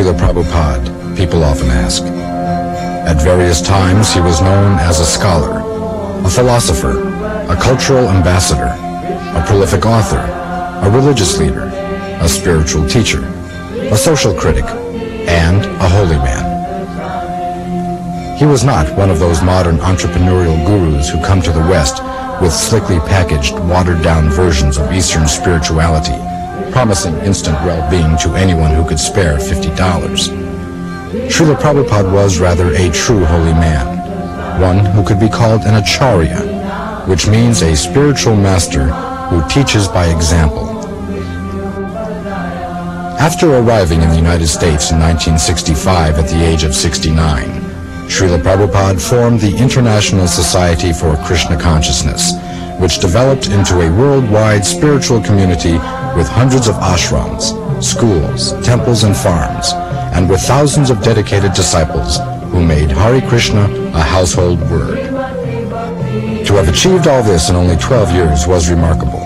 Srila Prabhupada, people often ask. At various times he was known as a scholar, a philosopher, a cultural ambassador, a prolific author, a religious leader, a spiritual teacher, a social critic, and a holy man. He was not one of those modern entrepreneurial gurus who come to the West with slickly packaged, watered-down versions of Eastern spirituality, promising instant well-being to anyone who could spare $50. Srila Prabhupada was rather a true holy man, one who could be called an acharya, which means a spiritual master who teaches by example. After arriving in the United States in 1965 at the age of 69, Srila Prabhupada formed the International Society for Krishna Consciousness, which developed into a worldwide spiritual community with hundreds of ashrams, schools, temples, and farms, and with thousands of dedicated disciples who made Hare Krishna a household word. To have achieved all this in only 12 years was remarkable.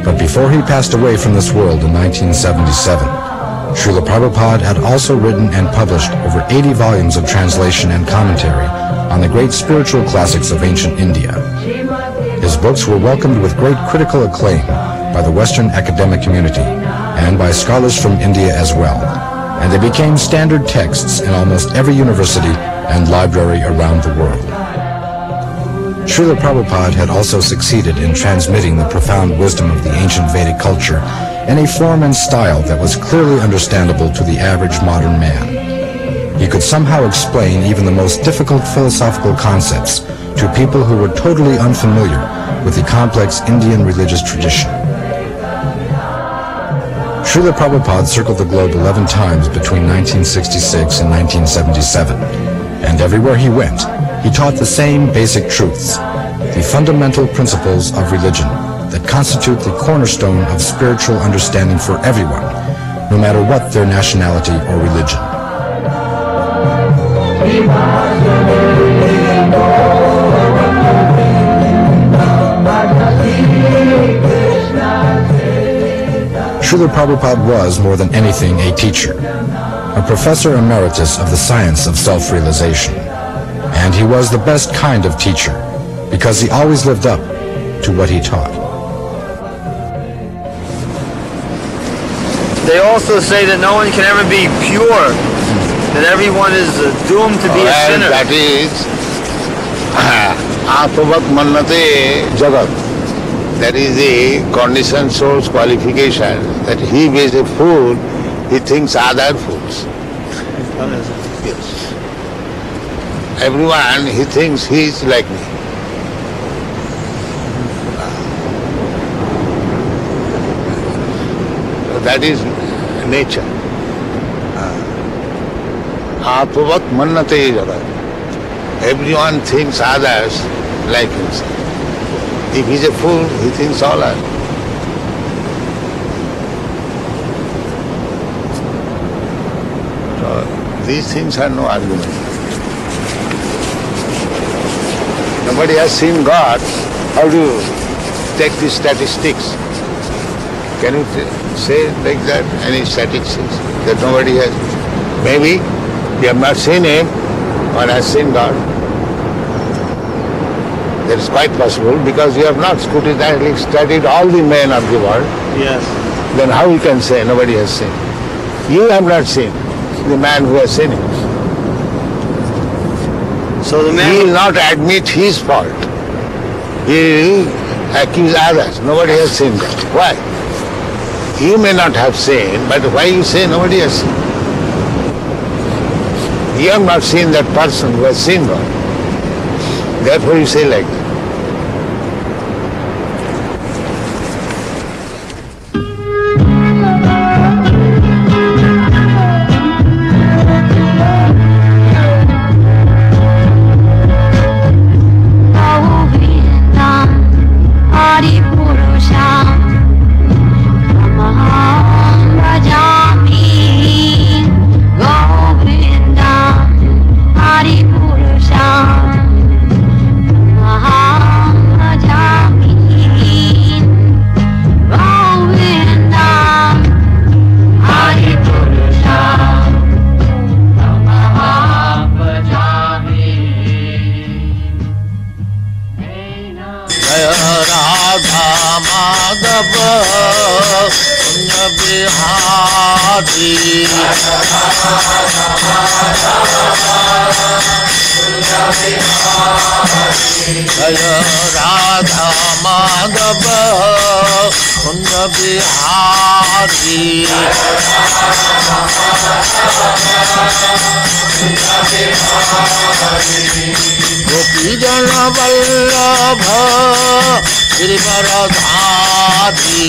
But before he passed away from this world in 1977, Srila Prabhupada had also written and published over 80 volumes of translation and commentary on the great spiritual classics of ancient India. His books were welcomed with great critical acclaim by the Western academic community and by scholars from India as well, and they became standard texts in almost every university and library around the world. Srila Prabhupada had also succeeded in transmitting the profound wisdom of the ancient Vedic culture in a form and style that was clearly understandable to the average modern man. He could somehow explain even the most difficult philosophical concepts to people who were totally unfamiliar with the complex Indian religious tradition. Srila Prabhupada circled the globe 11 times between 1966 and 1977, and everywhere he went, he taught the same basic truths, the fundamental principles of religion that constitute the cornerstone of spiritual understanding for everyone, no matter what their nationality or religion. Srila Prabhupada was, more than anything, a teacher, a professor emeritus of the science of self-realization. And he was the best kind of teacher, because he always lived up to what he taught. They also say that no one can ever be pure, that everyone is doomed to be a sinner. That is, Atovat Mannate Jagat. That is the conditioned soul's qualification, that he is a fool, he thinks other fools. Yes. Everyone, he thinks he is like me. That is nature. Atvat mannate jagat. Everyone thinks others like himself. If he is a fool, he thinks all are. So these things are no argument. Nobody has seen God. How do you take these statistics? Can you say like that, any statistics that nobody has? Maybe you have not seen him or has seen God. That is quite possible because you have not scrutinizingly studied all the men of the world. Yes. Then how you can say nobody has seen? You have not seen the man who has seen him. So the man He will not admit his fault. He will accuse others. Nobody has seen that. Why? You may not have seen, but why you say nobody has seen? You have not seen that person who has seen God. Therefore you say like that. Hari Purusha Jai Radha Madhava Kunja Bihari Gopi Jana Vallabha Girivaradhari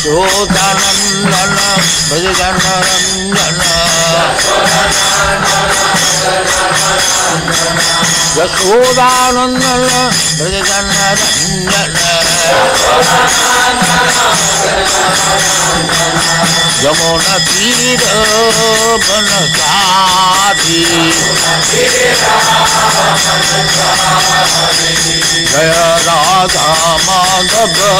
Yashodanandana Bhajajanarandana Yashodanandana Bhajajanarandana Yamuna Tira Banasari Jaya Radha Madhava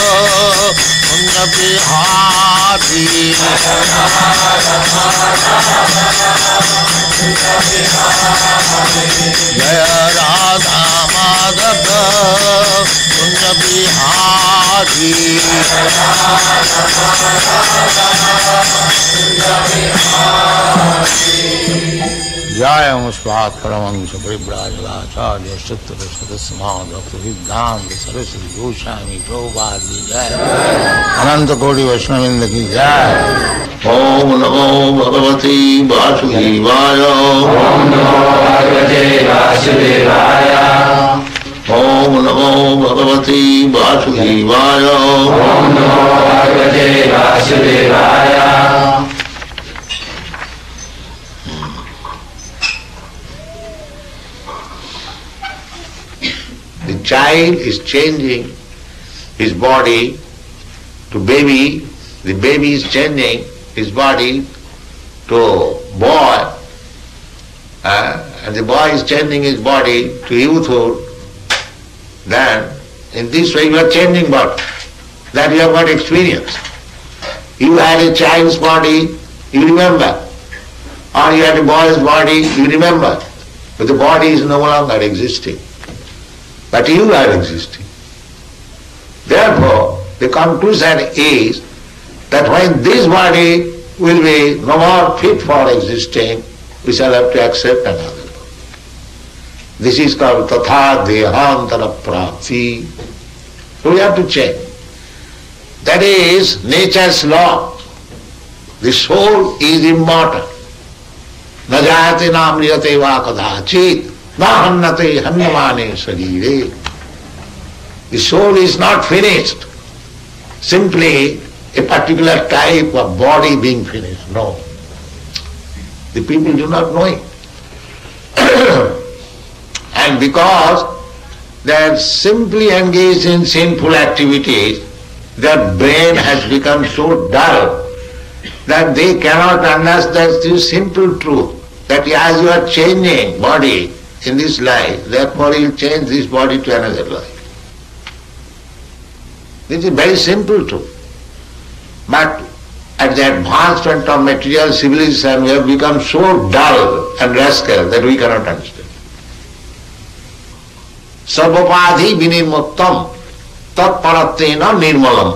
Kunja Bihari Jaya Radha Madhava Kunja Bihari Jaya Muspat Paramahංsa Paribrajavacārya Sutra Sadasama Bhaktivedanta Saraswati Goswami Prabhupada ki Jaya Ananta Koti Vaishnavindra ki Jaya Om Namo Bhagavate Vasudevaya Om Namo Bhagavate Vasudevaya Om Namo Bhagavate Vasudevaya Om Namo Bhagavate Vasudevaya The child is changing his body to baby, the baby is changing his body to boy, and the boy is changing his body to youthhood. Then, in this way you are changing body. That you have got experience. You had a child's body, you remember. Or you had a boy's body, you remember. But the body is no longer existing. But you are existing. Therefore, the conclusion is that when this body will be no more fit for existing, we shall have to accept another body. This is called tatha dehantara prapti. So we have to change. That is nature's law. The soul is immortal. Na jayate na amriyate va kadachit. Na hannate hanyamane sarire. The soul is not finished. Simply a particular type of body being finished. No. The people do not know it. And because they are simply engaged in sinful activities, their brain has become so dull that they cannot understand this simple truth, that as you are changing body in this life, therefore you will change this body to another life. This is very simple truth. But at the advancement of material civilization, we have become so dull and rascal that we cannot understand. Sarvapadhi vinirmuttam tat parattena nirmalam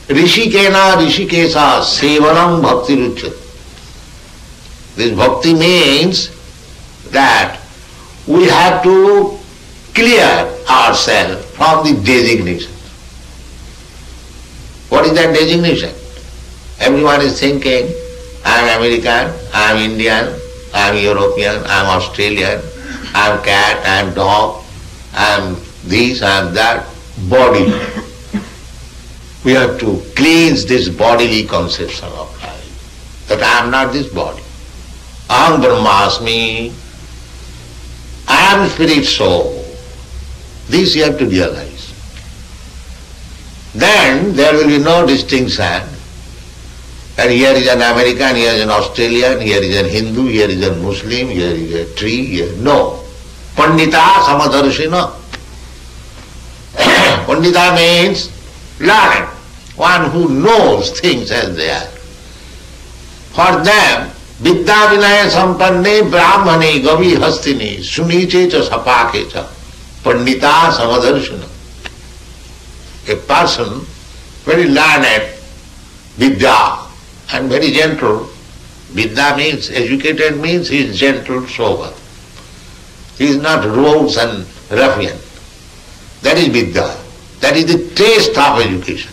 rishikena rishikesa sevanam bhakti ruchyate. This bhakti means that we have to clear ourselves from the designation. What is that designation? Everyone is thinking, I am American, I am Indian, I am European, I am Australian, I am cat, I am dog, I am this, I am that. Body. We have to cleanse this bodily conception of life. That I am not this body. Aham Brahmasmi. I am spirit soul. This you have to realize. Then there will be no distinction. And here is an American, here is an Australian, here is a Hindu, here is a Muslim, here is a tree, here. No. Pandita Samadarshina. Pandita means learned, one who knows things as they are. For them, Vidya vinaya sampanne brahmane gavi hastine suniche cha sapake cha pandita samadarshana. A person very learned, vidya, and very gentle. Vidya means, educated means he is gentle, sober. He is not rogues and ruffian. That is vidya. That is the taste of education.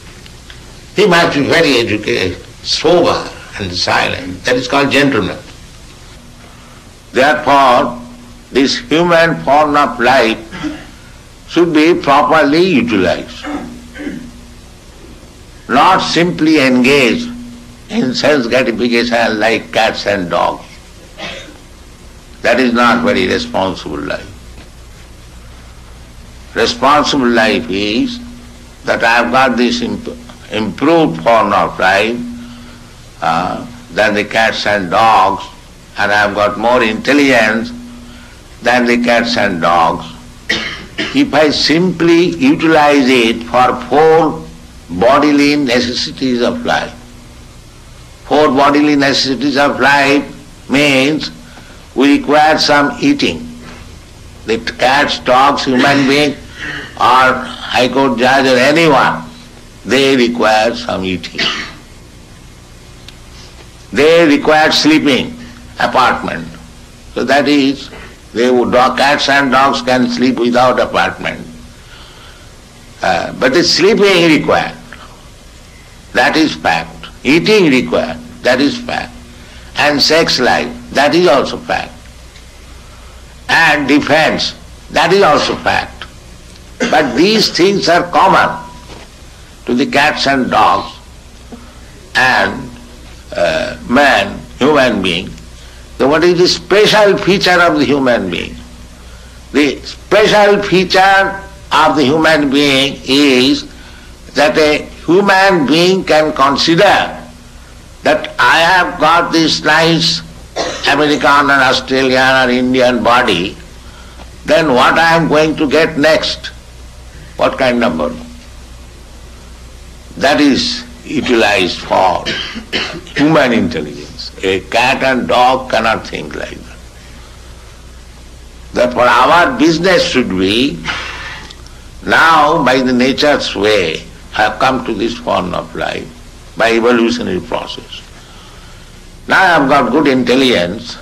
He must be very educated, sober and silent. That is called gentleman. Therefore, this human form of life should be properly utilized. Not simply engaged in sense gratification like cats and dogs. That is not very responsible life. Responsible life is that I have got this improved form of life than the cats and dogs, and I have got more intelligence than the cats and dogs. If I simply utilize it for 4 bodily necessities of life, 4 bodily necessities of life means we require some eating. The cats, dogs, human beings, or High Court judge or anyone, they require some eating. They require sleeping, apartment. So that is, cats and dogs can sleep without apartment. But the sleeping required, that is fact. Eating required, that is fact. And sex life, that is also fact. And defense, that is also fact. But these things are common to the cats and dogs and man, human being. So what is the special feature of the human being? The special feature of the human being is that a human being can consider that I have got this nice American or Australian or Indian body, then what I am going to get next? What kind of body? That is utilized for human intelligence. A cat and dog cannot think like that. Therefore our business should be, now by the nature's way, have come to this form of life, by evolutionary process. Now I have got good intelligence,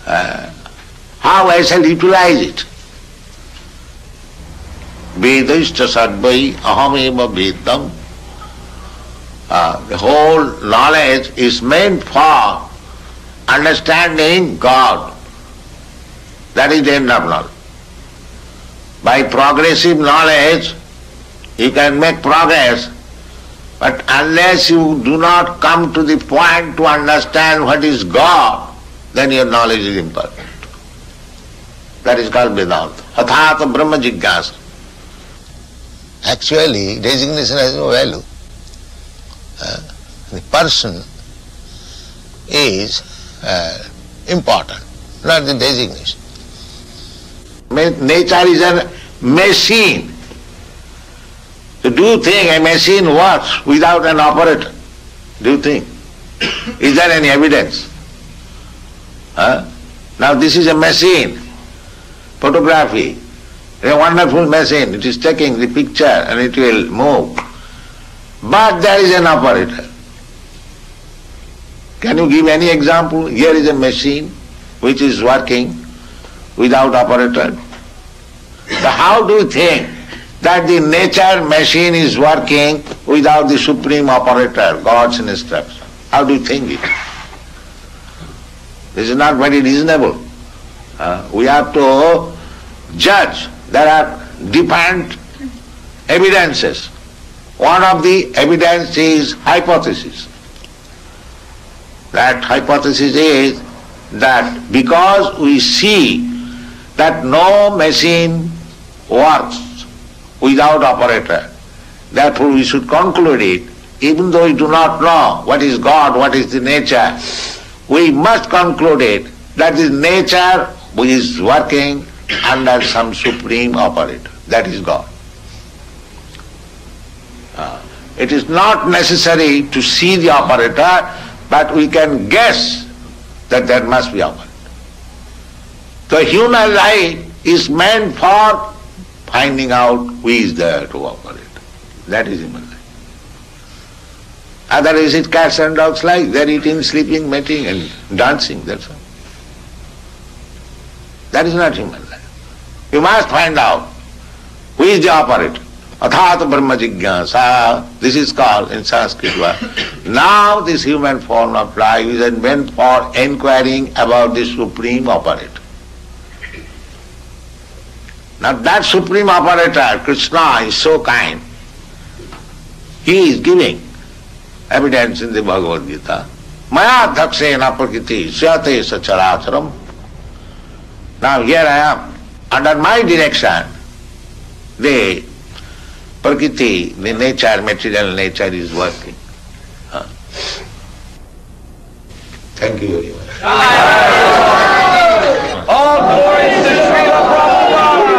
how I shall utilize it? Vedashta sadvai ahameva vedam. The whole knowledge is meant for understanding God. That is the end of knowledge. By progressive knowledge, you can make progress, but unless you do not come to the point to understand what is God, then your knowledge is imperfect. That is called Vedanta. Athata Brahma Jigyasa. Actually, designation has no value. The person is important, not the designation. Nature is a machine. So do you think a machine works without an operator? Do you think? Is there any evidence? Now this is a machine, photography. A wonderful machine. It is taking the picture and it will move. But there is an operator. Can you give any example? Here is a machine which is working without operator. So how do you think that the nature machine is working without the supreme operator, God's instruction? How do you think it? This is not very reasonable. We have to judge. There are different evidences. One of the evidence is hypothesis. That hypothesis is that because we see that no machine works without operator, therefore we should conclude it, even though we do not know what is God, what is the nature, we must conclude it that the nature is working under some supreme operator, that is God. It is not necessary to see the operator, but we can guess that must be operant. The human life is meant for finding out who is there to operate. That is human life. Otherwise it's cats and dogs life. They're eating, sleeping, mating and dancing, that's all. That is not human life. You must find out who is the operator. Athat Brahma Jigyasa. This is called in Sanskrit word. Now this human form of life is meant for inquiring about the supreme operator. Now that supreme operator, Krishna, is so kind. He is giving evidence in the Bhagavad Gita. Maya dhaksena prakriti syate sacharacharam. Now here I am. Under my direction, the prakriti, the nature, material nature is working. Thank you very much. All glory to Srila Prabhupada.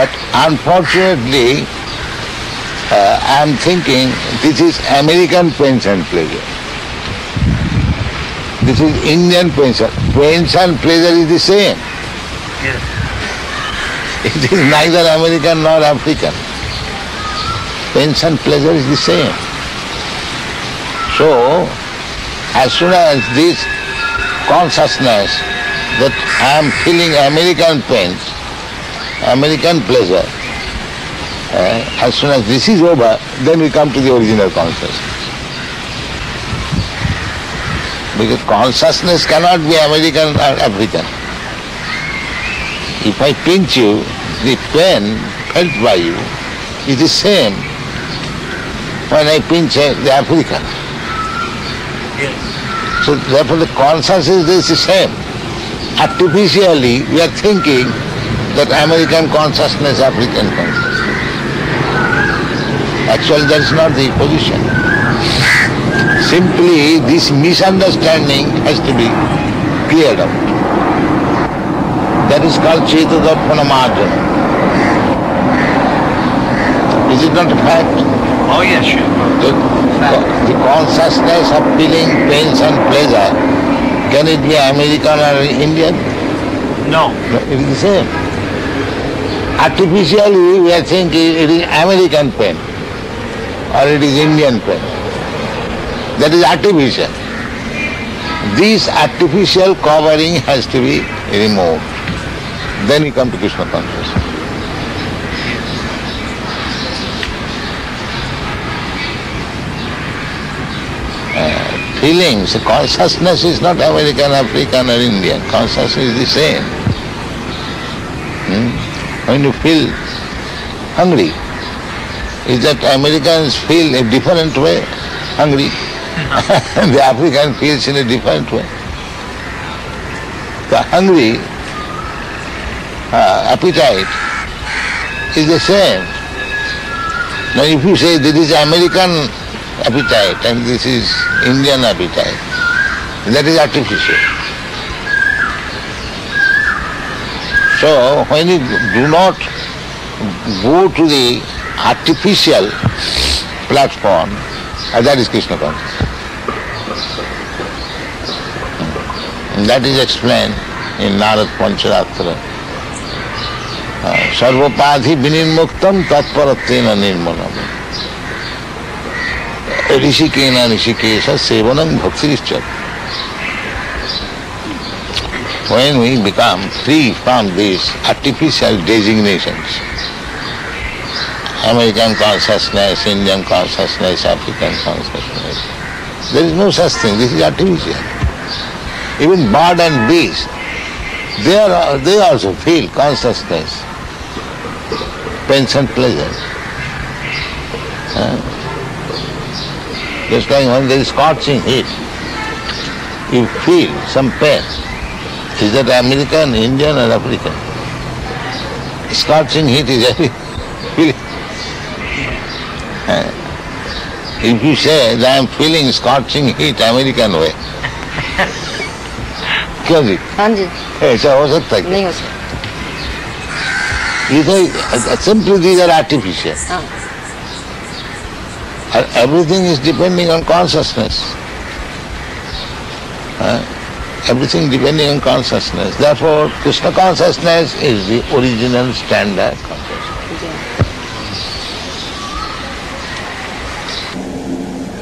But unfortunately, I am thinking this is American pains and pleasure. This is Indian pains. Pains and pleasure is the same. Yes. It is neither American nor African. Pains and pleasure is the same. So, as soon as this consciousness that I am feeling American pains, American pleasure, as soon as this is over, then we come to the original consciousness. Because consciousness cannot be American or African. If I pinch you, the pain felt by you is the same when I pinch the African. Yes. So therefore the consciousness is the same. Artificially we are thinking that American consciousness, African consciousness. Actually that is not the position. Simply this misunderstanding has to be cleared out. That is called Chetadappana Marjana. Is it not a fact? Oh yes, sure. The consciousness of feeling pains and pleasure, can it be American or Indian? No. No, it is the same. Artificially we are thinking it is American pain or it is Indian pain. That is artificial. This artificial covering has to be removed. Then we come to Krishna consciousness. Feelings, consciousness is not American, African or Indian. Consciousness is the same. When you feel hungry, is that Americans feel a different way hungry? The African feels in a different way. The hungry appetite is the same. Now if you say this is American appetite and this is Indian appetite, that is artificial. So when you do not go to the artificial platform, that is Krishna consciousness. That is explained in Narad Pancharatra. Sarvapadhi vinirmuktam tatparattena nirmanam. Rishikena rishikesha sevanam bhaktirishcha. When we become free from these artificial designations, American consciousness, Indian consciousness, African consciousness. There is no such thing. This is artificial. Even bird and bees, they also feel consciousness, pains and pleasure. Just like when there is scorching heat, you feel some pain. Is that American, Indian or African? Scorching heat is every feeling. If you say that I am feeling scorching heat American way, क्यों जी? हाँ जी। ऐसा हो सकता है? नहीं हो सकता। Simply these are artificial. हाँ। Everything is depending on consciousness. Everything depending on consciousness. Therefore, Krishna consciousness is the original standard consciousness.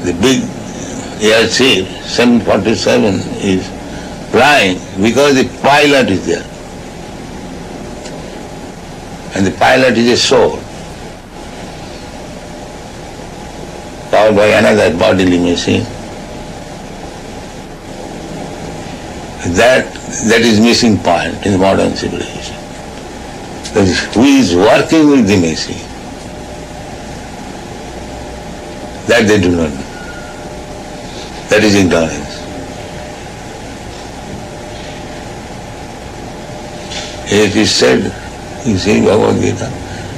The big airship, 747, is flying because the pilot is there. And the pilot is a soul, powered by another bodily machine. That is missing point in the modern civilization. Who is working with the machine? That they do not know. That is ignorance. It is said, you see Bhagavad Gita,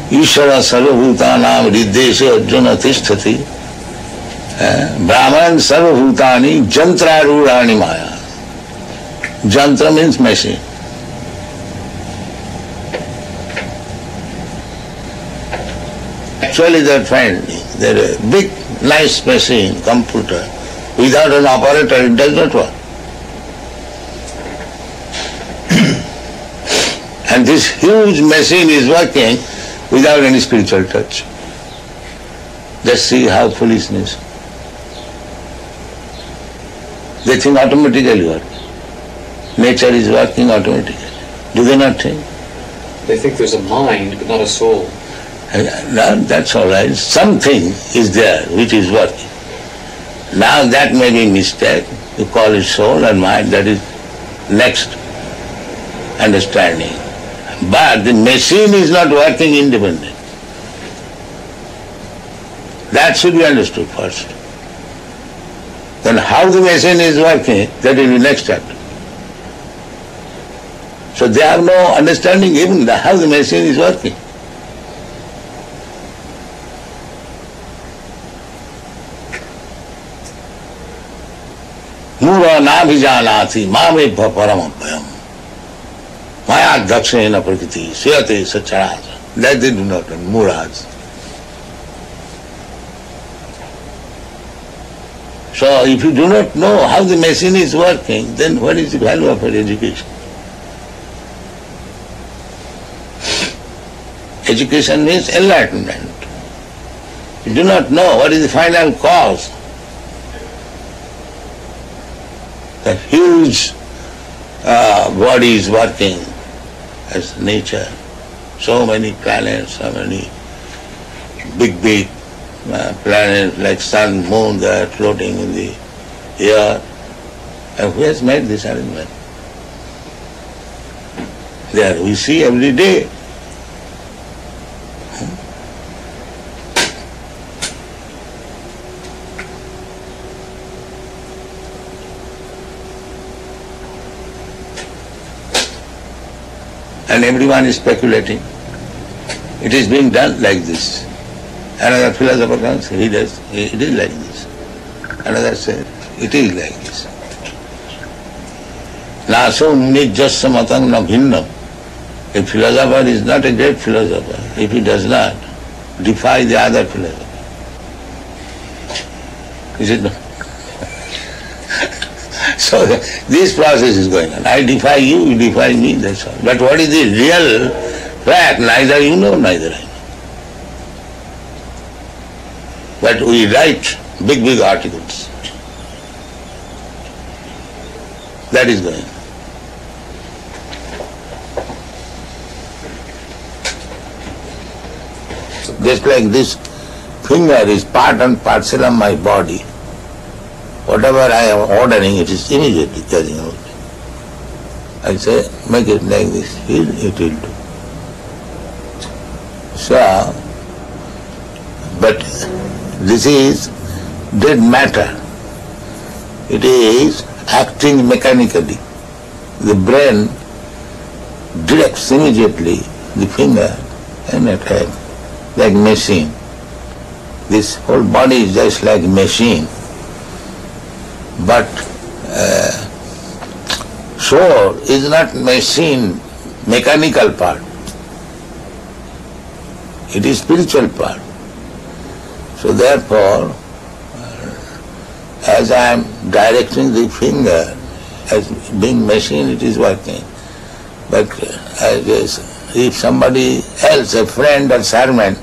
Ishvara sarvabhutanam riddeshe arjuna tisthati, Brahman sarvabhutani jantrarurani maya. Jantra means machine. Actually they are friendly. They are a big, nice machine, computer. Without an operator it does not work. And this huge machine is working without any spiritual touch. Just see how foolishness. They think automatically work. Nature is working automatically. Do they not think? They think there's a mind, but not a soul. No, that's all right. Something is there which is working. Now that may be mistake. You call it soul and mind, that is next understanding. But the machine is not working independently. That should be understood first. Then how the machine is working, that will be next chapter. So they have no understanding even how the machine is working. Mura nabhijanati mamebha paramabhyam maya dakshena prakriti suyate sacharaja. That they do not know, Muras. So if you do not know how the machine is working, then what is the value of your education? Education means enlightenment. You do not know what is the final cause. The huge body is working as nature. So many planets, so many big planets like sun, moon, they are floating in the air. And who has made this arrangement? There we see every day. And everyone is speculating. It is being done like this. Another philosopher comes, he does, it is like this. Another says, it is like this. Naso nijjasya matang na bhinnam. A philosopher is not a great philosopher if he does not defy the other philosopher. Is it not? So this process is going on. I defy you, you defy me, that's all. But what is the real fact? Neither you know, neither I know. But we write big articles. That is going on. Just like this finger is part and parcel of my body. Whatever I am ordering, it is immediately carrying out. I say, make it like this, it will do. So, but this is dead matter. It is acting mechanically. The brain directs immediately the finger and attack, like machine. This whole body is just like machine. But soul is not machine, mechanical part. It is spiritual part. So therefore, as I am directing the finger, as being machine, it is working. But if somebody else, a friend or servant,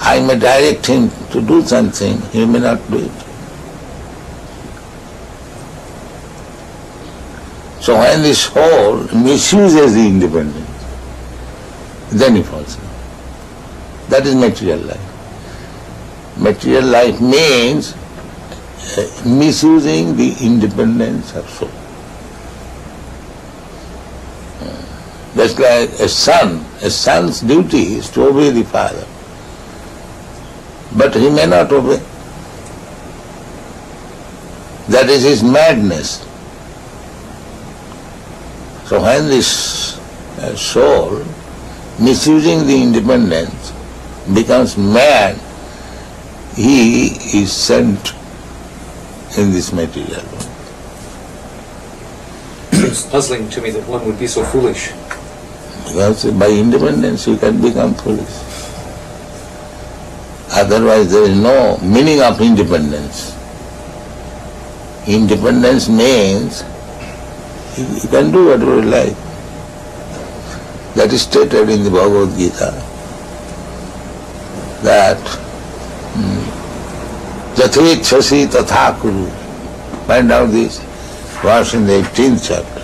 I may direct him to do something, he may not do it. So when the soul misuses the independence, then he falls down. That is material life. Material life means misusing the independence of soul. Just like a son's duty is to obey the father. But he may not obey. That is his madness. So when this soul, misusing the independence, becomes mad, he is sent in this material world. It's puzzling to me that one would be so foolish. Because by independence you can become foolish. Otherwise there is no meaning of independence. Independence means you can do whatever you like. That is stated in the Bhagavad Gita, that Jathechasi tatha kuru. Find out this verse in the 18th chapter.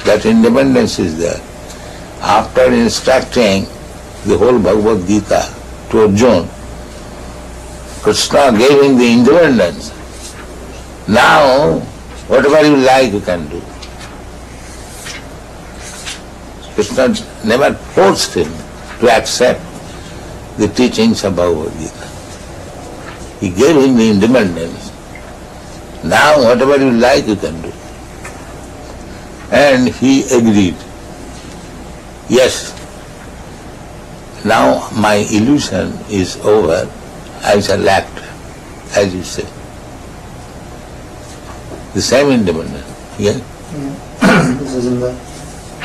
That independence is there. After instructing the whole Bhagavad Gita to Arjuna, Krishna gave him the independence. Now, whatever you like you can do. Krishna never forced him to accept the teachings of Bhagavad Gita. He gave him the independence. Now, whatever you like you can do. And he agreed. Yes, now my illusion is over, I shall act, as you say. The same independence. Yeah? This is in the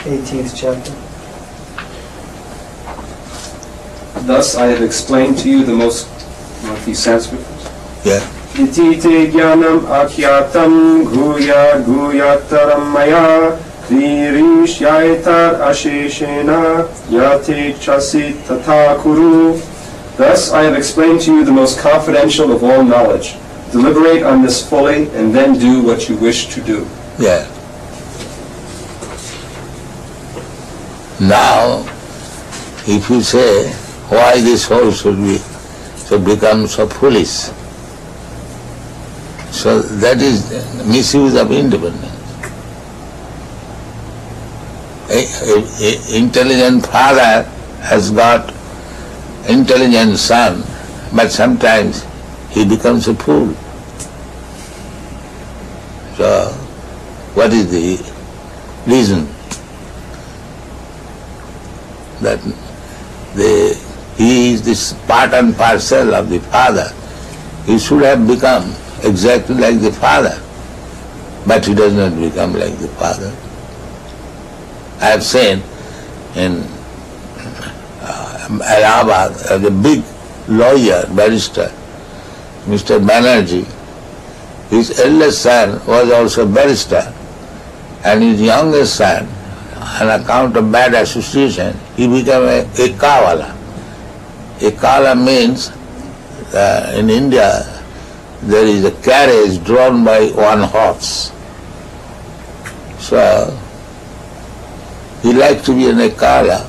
18th chapter. Thus I have explained to you the most, the Sanskrit. Yeah. Iti te jnanam akyatam guya guyataram maya Virish yaitar asheshena yate chasi tata kuru. Thus I have explained to you the most confidential of all knowledge. Deliberate on this fully and then do what you wish to do. Yeah. Now, if you say, why this whole should become so foolish? So that is misuse of independence. A intelligent father has got intelligent son, but sometimes he becomes a fool. So, what is the reason? That he is this part and parcel of the father. He should have become exactly like the father, but he does not become like the father. I have seen in Allahabad, the big lawyer, barrister, Mr. Banerjee, his eldest son was also a barrister, and his youngest son, on account of bad association, he became a kawala. A kawala means, in India, there is a carriage drawn by one horse. So, he liked to be a Nekala.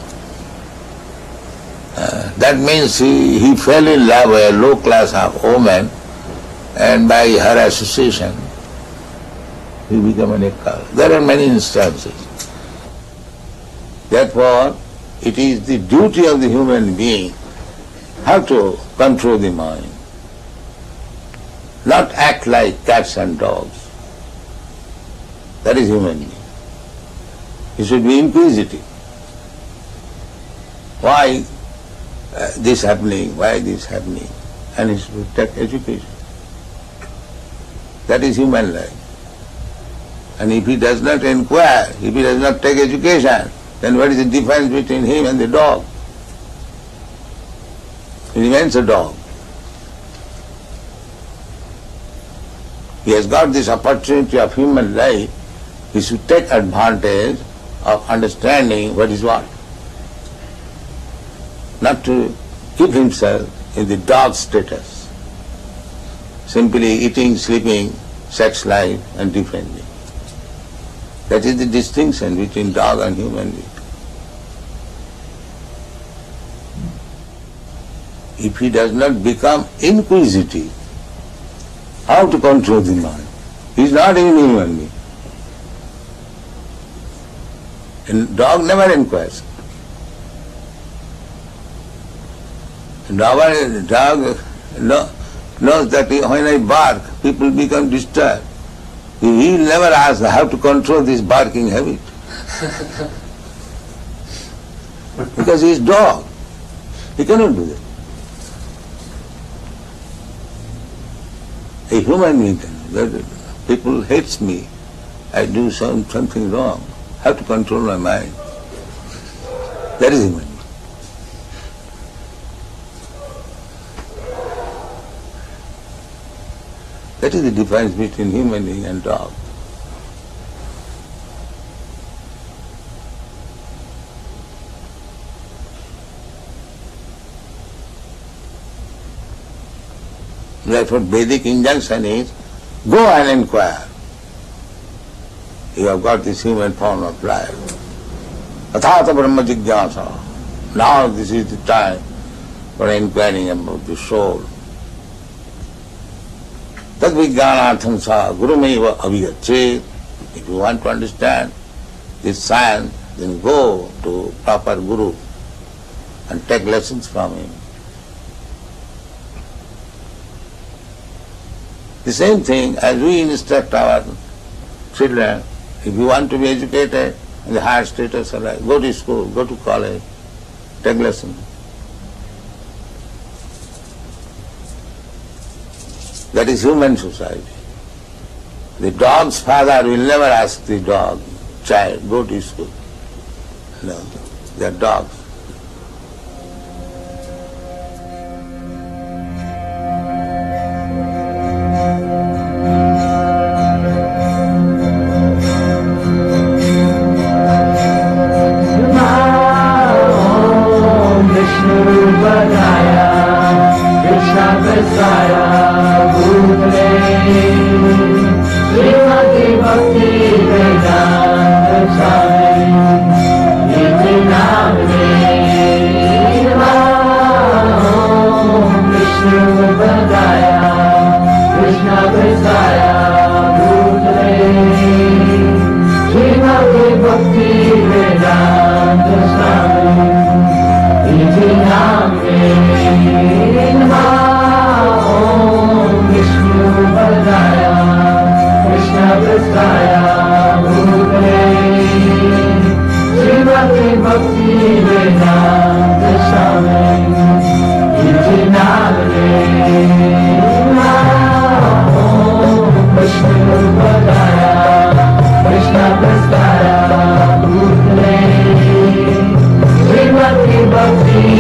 That means he fell in love with a low class of woman, and by her association he became a Nekala. There are many instances. Therefore, it is the duty of the human being how to control the mind, not act like cats and dogs. That is human being. He should be inquisitive. Why this happening? Why this happening? And he should take education. That is human life. And if he does not inquire, if he does not take education, then what is the difference between him and the dog? He remains a dog. He has got this opportunity of human life. He should take advantage of understanding what is what. Not to keep himself in the dog status, simply eating, sleeping, sex life and defending. That is the distinction between dog and human being. If he does not become inquisitive, how to control the mind? He is not even human being. And dog never inquires. Dog knows that when I bark, people become disturbed. He will never ask how to control this barking habit. Because he is dog. He cannot do that. A human being can do that. People hate me. I do something wrong. How to control my mind? That is human being. That is the difference between human being and dog. Therefore, Vedic injunction is, go and inquire. You have got this human form of life. Athata Brahma Jigyasa. Now this is the time for inquiring about the soul. Tad vijnanartham sa gurumeva avigachet. If you want to understand this science, then go to proper guru and take lessons from him. The same thing as we instruct our children, if you want to be educated in the higher status of life, go to school, go to college, take lessons. That is human society. The dog's father will never ask the dog, child, go to school. No, they are dogs. Bhakti